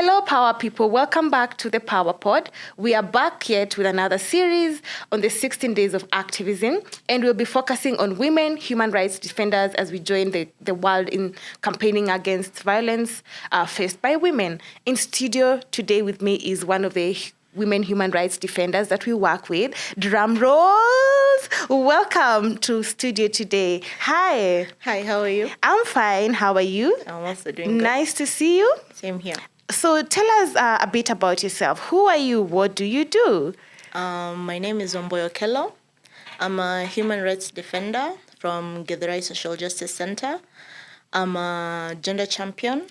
Hello, Power people. Welcome back to the Pawapod. We are back yet with another series on the 16 days of activism, and we'll be focusing on women, human rights defenders as we join the world in campaigning against violence faced by women. In studio today with me is one of the women human rights defenders that we work with. Drum rolls! Welcome to studio today. Hi. Hi, how are you? I'm fine. How are you? I'm also doing good. Nice to see you. Same here. So tell us a bit about yourself. Who are you? What do you do? My name is Wambui Okello. I'm a human rights defender from Githurai Social Justice Center. I'm a gender champion,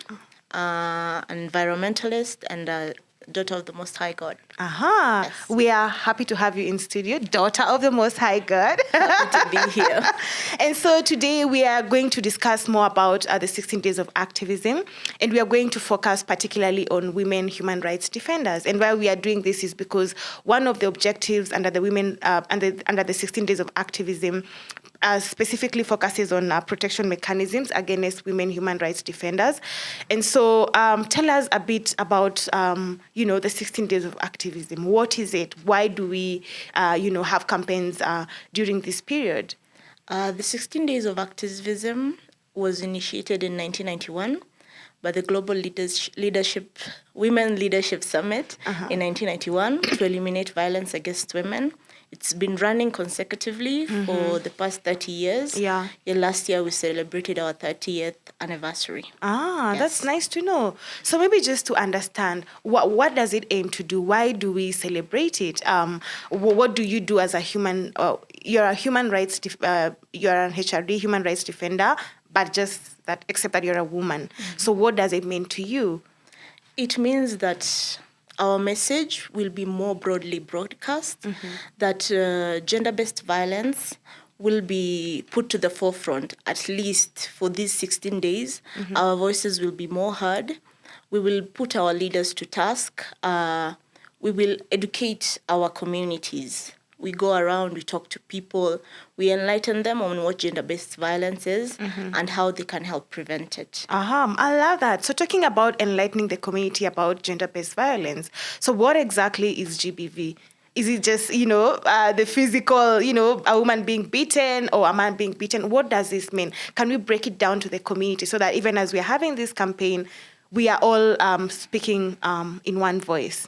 environmentalist, and a daughter of the Most High God. Aha. Yes. We are happy to have you in studio, daughter of the Most High God. Happy to be here. And so today we are going to discuss more about the 16 days of activism, and we are going to focus particularly on women human rights defenders. And why we are doing this is because one of the objectives under the women under the 16 days of activism specifically focuses on protection mechanisms against women human rights defenders. And so tell us a bit about, the 16 days of activism. What is it? Why do we, have campaigns during this period? The 16 days of activism was initiated in 1991 by the Global Women Leadership Summit in 1991 to eliminate violence against women. It's been running consecutively for the past 30 years. Yeah. Last year we celebrated our 30th anniversary. Yes. That's nice to know. So maybe just to understand, what does it aim to do? Why do we celebrate it? What do you do as a human? You're a human rights. You're an HRD, human rights defender, but just that, except that you're a woman. So what does it mean to you? It means that our message will be more broadly broadcast, that gender-based violence will be put to the forefront, at least for these 16 days. Our voices will be more heard. We will put our leaders to task. We will educate our communities. We go around, we talk to people, we enlighten them on what gender-based violence is and how they can help prevent it. I love that. So talking about enlightening the community about gender-based violence, so what exactly is GBV? Is it just, the physical, a woman being beaten or a man being beaten? What does this mean? Can we break it down to the community so that even as we're having this campaign, we are all speaking in one voice?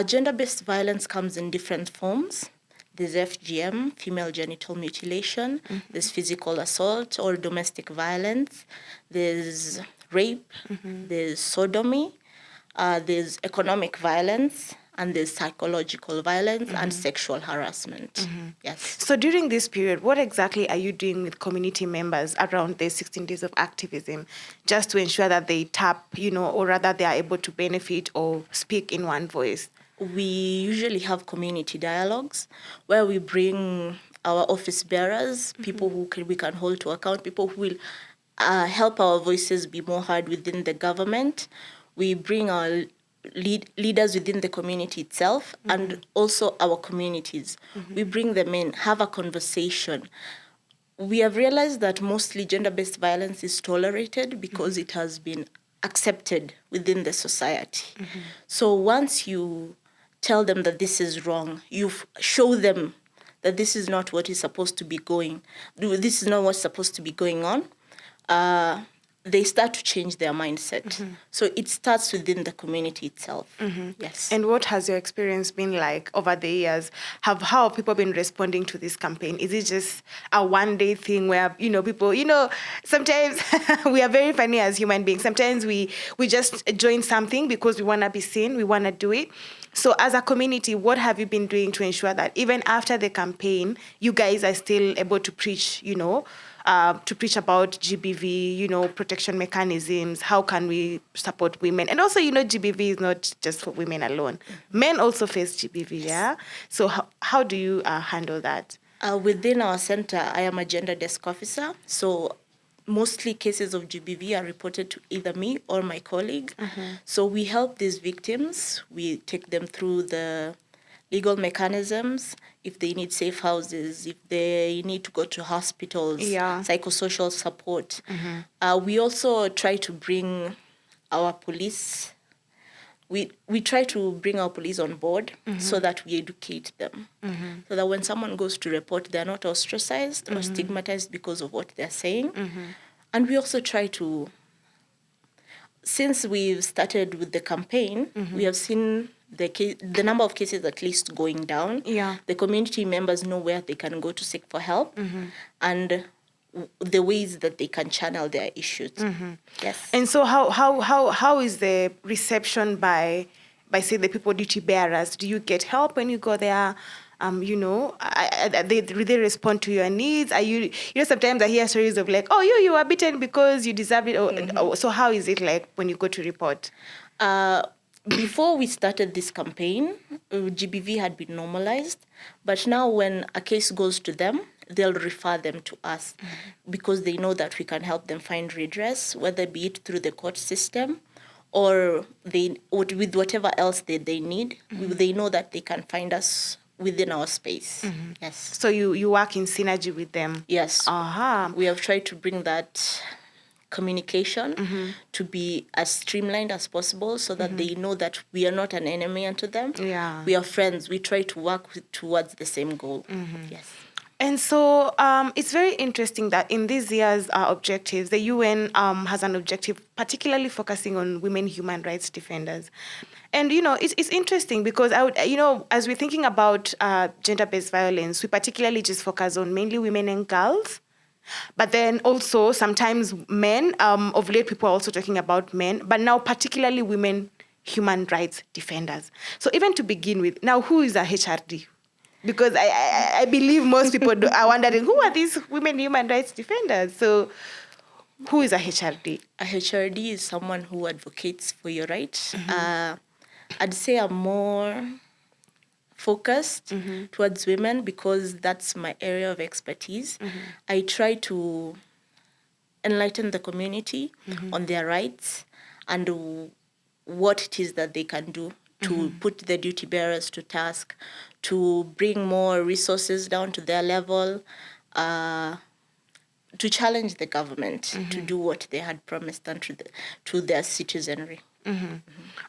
Gender-based violence comes in different forms. There's FGM, female genital mutilation. There's physical assault or domestic violence. There's rape. There's sodomy. There's economic violence. And there's psychological violence and sexual harassment. Yes. So during this period, what exactly are you doing with community members around the 16 days of activism, just to ensure that they tap, or rather they are able to benefit or speak in one voice? We usually have community dialogues where we bring our office bearers, people who we can hold to account, people who will help our voices be more heard within the government. We bring our leaders within the community itself and also our communities. We bring them in, have a conversation. We have realized that mostly gender-based violence is tolerated because it has been accepted within the society. So once you tell them that this is wrong, you show them that this is not what is supposed to be this is not what's supposed to be going on, they start to change their mindset. So it starts within the community itself. Yes. And what has your experience been like over the years? How have people been responding to this campaign? Is it just a one-day thing where, people, sometimes we are very funny as human beings. Sometimes we just join something because we want to be seen, we want to do it. So as a community, what have you been doing to ensure that even after the campaign, you guys are still able to preach, about GBV, protection mechanisms, how can we support women? And also, GBV is not just for women alone. Men also face GBV, yeah? So how do you handle that? Within our center, I am a gender desk officer. So mostly cases of GBV are reported to either me or my colleague. So we help these victims. We take them through the legal mechanisms, if they need safe houses, if they need to go to hospitals, psychosocial support. We also try to bring our police we try to bring our police on board so that we educate them. So that when someone goes to report, they're not ostracized or stigmatized because of what they're saying. And we also try to, since we've started with the campaign, we have seen the number of cases at least going down. Yeah. The community members know where they can go to seek for help and the ways that they can channel their issues. Yes. And so how is the reception by say the people duty bearers? Do you get help when you go there? Do they respond to your needs? Are you sometimes I hear stories of like, oh, you were beaten because you deserve it. Or, so how is it like when you go to report? Before we started this campaign, GBV had been normalized, but now when a case goes to them, they'll refer them to us because they know that we can help them find redress, whether be it through the court system or with whatever else they need. They know that they can find us within our space. Yes. So you work in synergy with them? Yes. Uh-huh. We have tried to bring that communication to be as streamlined as possible so that they know that we are not an enemy unto them. Yeah. We are friends. We try to work towards the same goal. Yes. And so it's very interesting that in this year's objectives, the UN has an objective particularly focusing on women human rights defenders. And, it's interesting because as we're thinking about gender-based violence, we particularly just focus on mainly women and girls. But then also sometimes men, of late people are also talking about men, but now particularly women human rights defenders. So even to begin with, now who is a HRD? Because I believe most people are wondering, who are these women human rights defenders? So who is a HRD? A HRD is someone who advocates for your rights. I'd say I'm more focused towards women because that's my area of expertise. I try to enlighten the community on their rights and what it is that they can do to put the duty bearers to task, to bring more resources down to their level, to challenge the government to do what they had promised to their citizenry.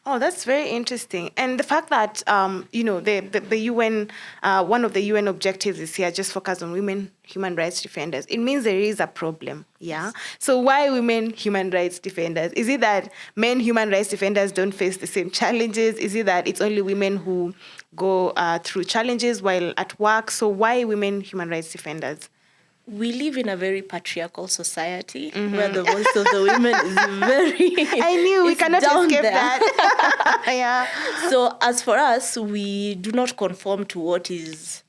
Oh, that's very interesting. And the fact that, the UN, one of the UN objectives is here, just focus on women human rights defenders. It means there is a problem, yeah? So why women human rights defenders? Is it that men human rights defenders don't face the same challenges? Is it that it's only women who go through challenges while at work? So why women human rights defenders? We live in a very patriarchal society where the voice of the women is very... I knew we cannot escape that. Yeah. So as for us, we do not conform to what is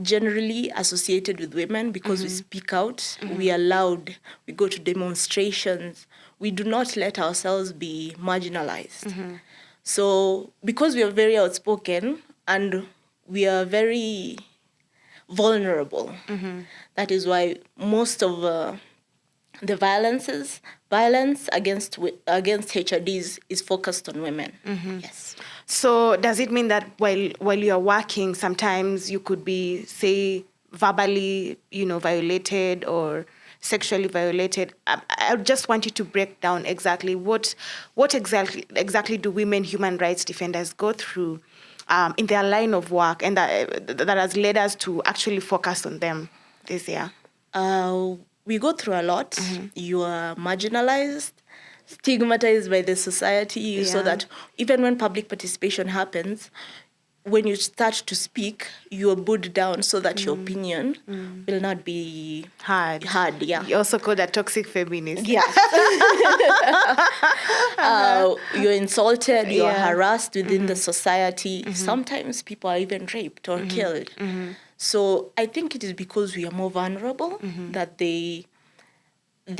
generally associated with women because we speak out, we are loud, we go to demonstrations. We do not let ourselves be marginalized. So because we are very outspoken and we are very vulnerable, that is why most of the violence against HRDs is focused on women. Yes. So does it mean that while you are working, sometimes you could be, say, verbally, violated or sexually violated? I just want you to break down exactly what exactly do women human rights defenders go through in their line of work, and that has led us to actually focus on them this year? We go through a lot. You are marginalized, stigmatized by the society, so that even when public participation happens, when you start to speak, you are booed down so that your opinion will not be heard. Yeah. You're also called a toxic feminist. Yes. You're insulted, you're harassed within the society. Sometimes people are even raped or killed. So I think it is because we are more vulnerable that the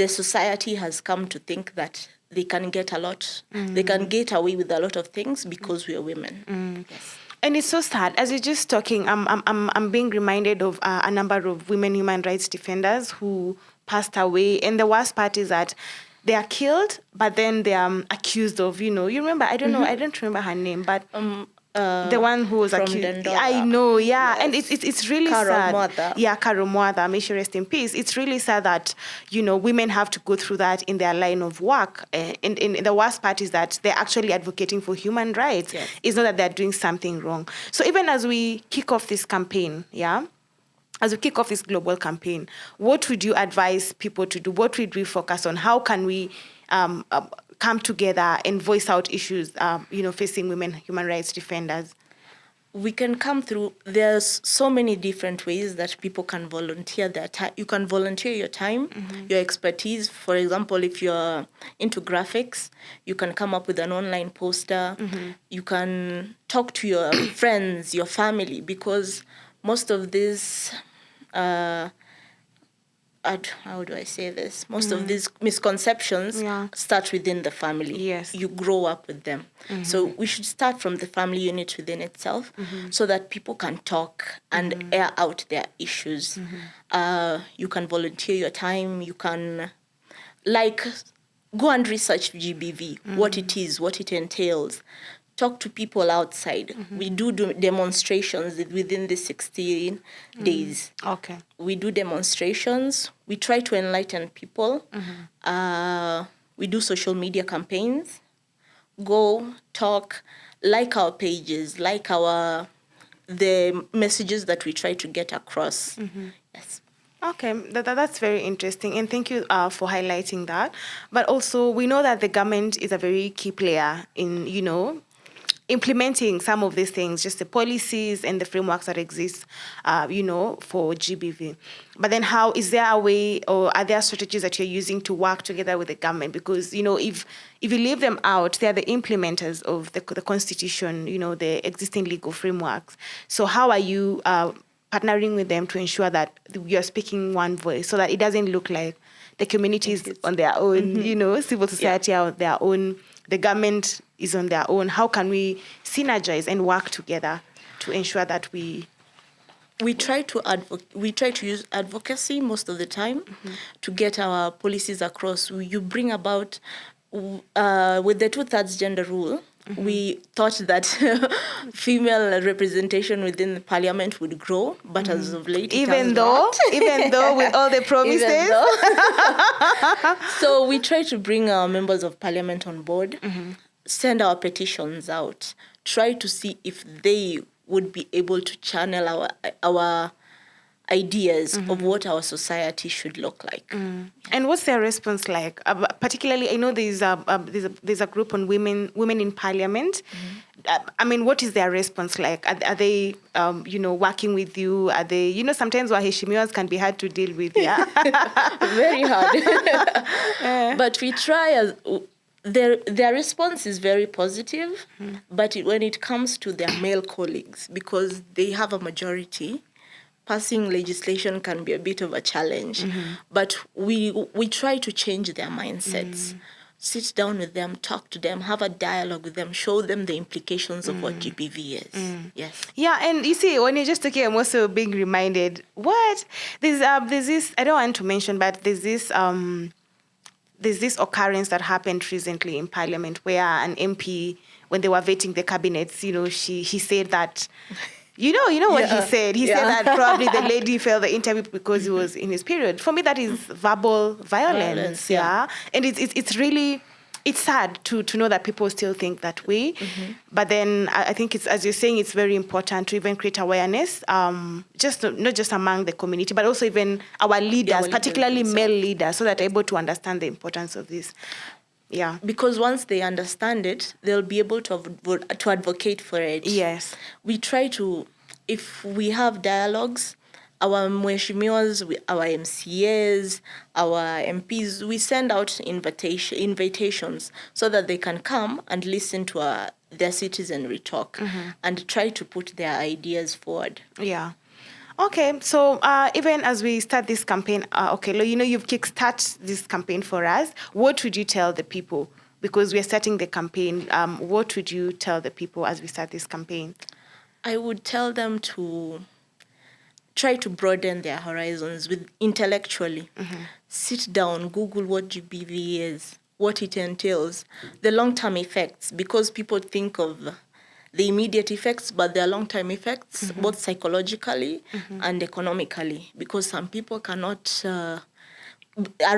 society has come to think that they can get a lot. They can get away with a lot of things because we are women. Yes. And it's so sad. As you're just talking, I'm being reminded of a number of women human rights defenders who passed away. And the worst part is that they are killed, but then they are accused of, you remember, I don't know, I don't remember her name, but... The one who was from accused. Dandora. I know, yeah. Yes. And it's really Carol sad. Mother. Yeah, Carol Mother, may she rest in peace. It's really sad that, women have to go through that in their line of work. And the worst part is that they're actually advocating for human rights. Yes. It's not that they're doing something wrong. So even as we kick off this campaign, as we kick off this global campaign, what would you advise people to do? What would we focus on? How can we come together and voice out issues, facing women human rights defenders? We can come through. There's so many different ways that people can volunteer their time. You can volunteer your time, your expertise. For example, if you're into graphics, you can come up with an online poster. You can talk to your friends, your family, because most of these how do I say this? Most of these misconceptions start within the family. Yes. You grow up with them. So we should start from the family unit within itself so that people can talk and air out their issues. You can volunteer your time. You can, go and research GBV, what it is, what it entails. Talk to people outside. We do demonstrations within the 16 days. Okay. We do demonstrations. We try to enlighten people. We do social media campaigns. Go, talk, like our pages, like the messages that we try to get across. Yes. Okay, that's very interesting, and thank you for highlighting that. But also, we know that the government is a very key player in, implementing some of these things, just the policies and the frameworks that exist, for GBV. But then is there a way, or are there strategies that you're using to work together with the government? Because, if you leave them out, they're the implementers of the constitution, the existing legal frameworks. So how are you partnering with them to ensure that you're speaking one voice so that it doesn't look like the communities on their own, civil society are on their own, the government is on their own? How can we synergize and work together to ensure that we try to use advocacy most of the time to get our policies across. You bring about with the 2/3 gender rule. We thought that female representation within the parliament would grow, but as of late, even though with all the promises. So we try to bring our members of parliament on board, send our petitions out, try to see if they would be able to channel our ideas of what our society should look like. And what's their response like? Particularly, I know there's a group on women in parliament. What is their response like? Are they, working with you? Are they, sometimes waheshimiwas can be hard to deal with, yeah? Very hard. But we try their response is very positive, but when it comes to their male colleagues, because they have a majority, passing legislation can be a bit of a challenge. But we try to change their mindsets. Sit down with them, talk to them, have a dialogue with them, show them the implications of what GBV is. Yes. Yeah, and you see, when you're just talking, I'm also being reminded, there's this, I don't want to mention, but there's this occurrence that happened recently in Parliament where an MP, when they were vetting the cabinets, he said that, you know what he said? He said that probably the lady failed the interview because he was in his period. For me, that is verbal violence, yeah? And it's really, it's sad to know that people still think that way. But then I think it's, as you're saying, it's very important to even create awareness, not just among the community, but also even our leaders, particularly male leaders, so that they're able to understand the importance of this. Yeah. Because once they understand it, they'll be able to advocate for it. Yes. We try to, if we have dialogues, our mheshimiwas, our MCAs, our MPs, we send out invitations so that they can come and listen to their citizenry talk and try to put their ideas forward. Yeah. Okay, so even as we start this campaign, Okello, you've kickstarted this campaign for us. What would you tell the people? Because we're starting the campaign, what would you tell the people as we start this campaign? I would tell them to try to broaden their horizons intellectually. Sit down, Google what GBV is, what it entails, the long-term effects, because people think of the immediate effects, but there are long-term effects, both psychologically and economically, because some people are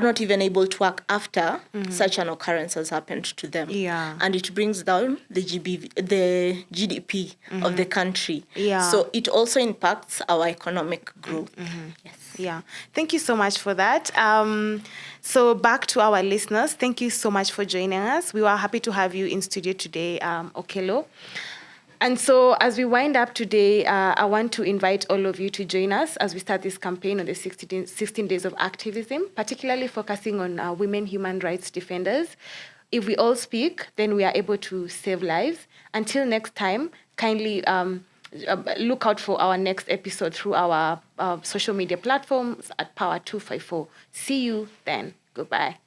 not even able to work after such an occurrence has happened to them. Yeah. And it brings down the GDP of the country. Yeah. So it also impacts our economic growth. Yes. Yeah. Thank you so much for that. So back to our listeners, thank you so much for joining us. We were happy to have you in studio today, Okello. And so as we wind up today, I want to invite all of you to join us as we start this campaign on the 16 days of activism, particularly focusing on women human rights defenders. If we all speak, then we are able to save lives. Until next time, kindly look out for our next episode through our social media platforms at PAWA 254. See you then. Goodbye.